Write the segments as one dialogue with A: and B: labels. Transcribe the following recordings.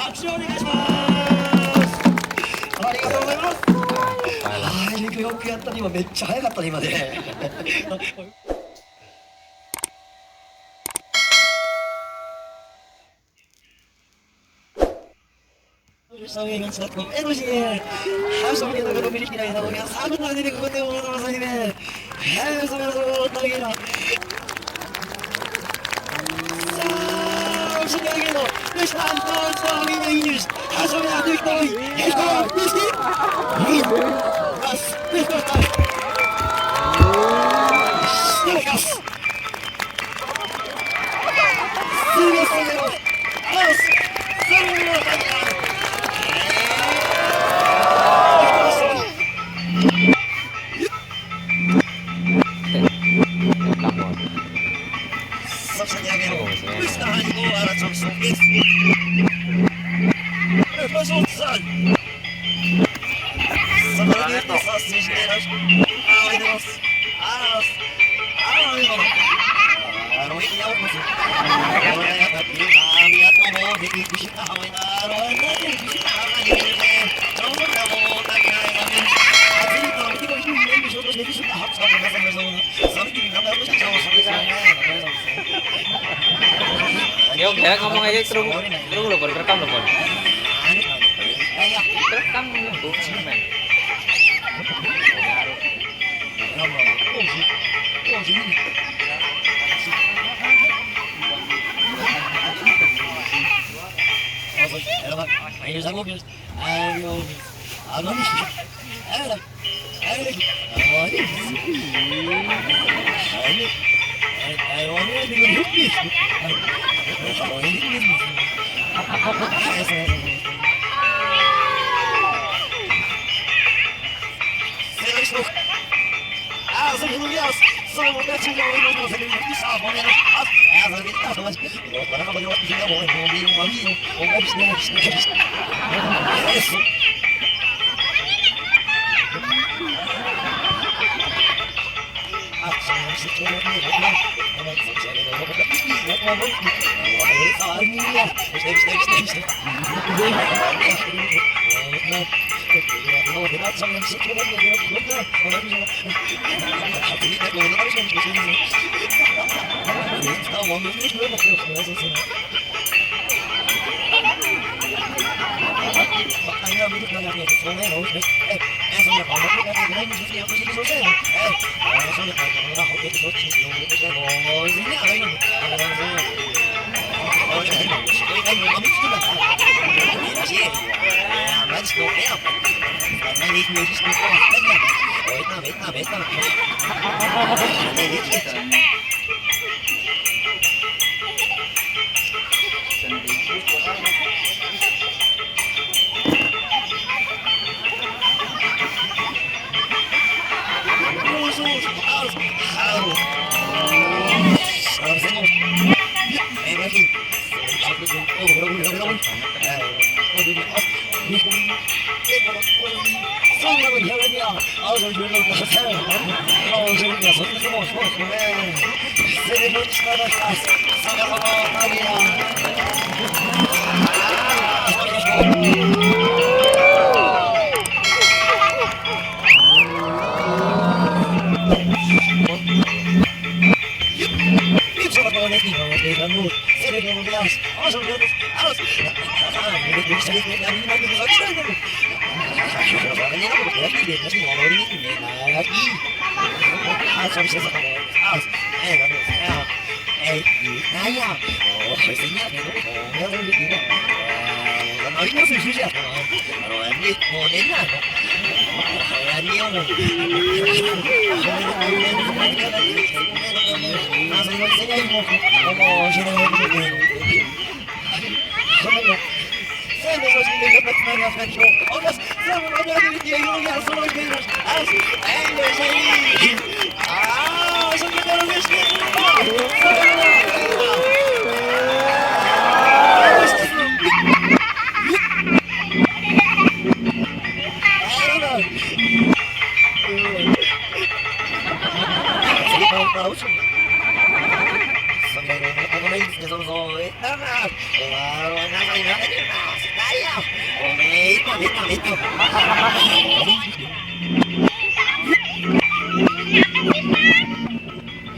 A: 拍手をお願いします。ありがとうございます。はい、よくやったね。今めっちゃ早かったね今で。Harus kita memiliki daya tarik yang sangat menarik dari kota Makassar ini. Harus kita tarik. Sekali lagi, Islam tahun ini harus kita tarik.
B: Yo, kira ngomong aja terus lo pun rekam lo pun. Rekam bu, men.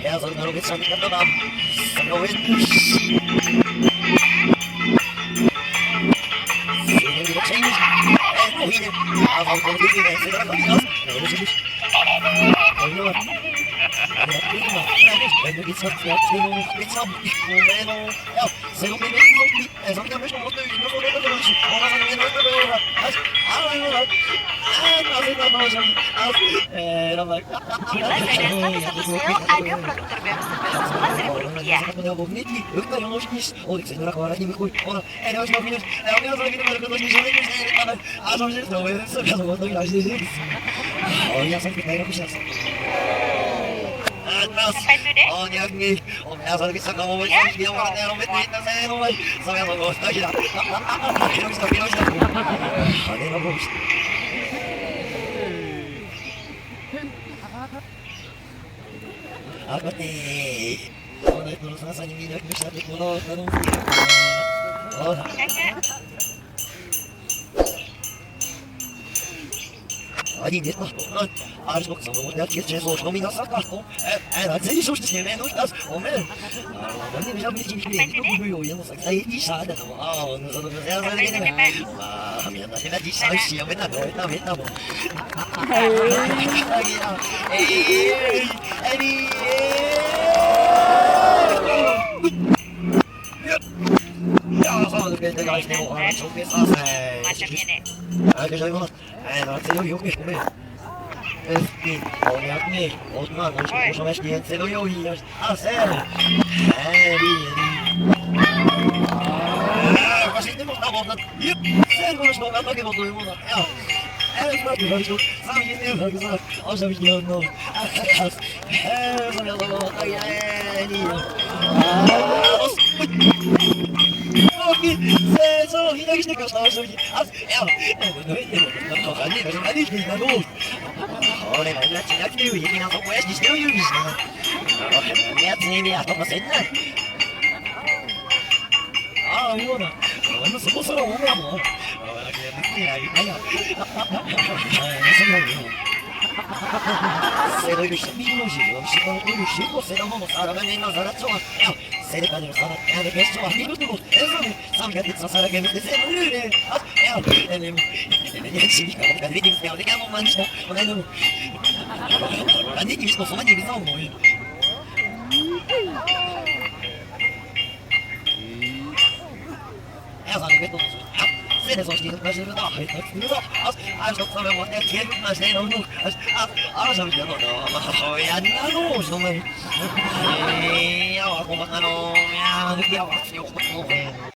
A: Ja, so eine Witz an die Kante haben. So ist
C: Audio produktor
A: Apa nih? Oh, naik terus rasanya minyak bisa dikulot dan oh, Они нет нас, а что к самому дня через ложку меня сакату, на цели что с ними нужно, умер. Они меня причинили, не думаю, я нас и сада, а он за это я залезу. А мне на тебя дишаешь, я это. Я сам тебе догадаюсь, что ты сасай. А ты же его, на цели юбки, Este, olhadme, Osman, muszę właśnie celują i już, a ser, właśnie nie można można, ser, można na takie wody można, sam się nie mogę znać, ożebyś nie odnął, a teraz, zamiast to tajeni, co, i tak się kosztowało, kochani, nie na dół. 俺が命なくて有益なとこやししてるようにしな。やつに見やともせんな。ああ、ような。俺のそこそろおめえも。俺だけ見てないかや。そんなに。Se doy bir bilmoji, si con un chico se lo vamos a la veneno za razzoma. Se le padre sa la de questo a minuto, eso sam che ti sa che mi se ne. Ne si dica che vedi che abbiamo mangiato, non Ani mi sto somando di nuovo. Ja, sag ich bitte. Se soll stehen, was ist da? Also, so wenn man erkennt, was er noch. Also, ja, na los, no me. Ja, como no, ja,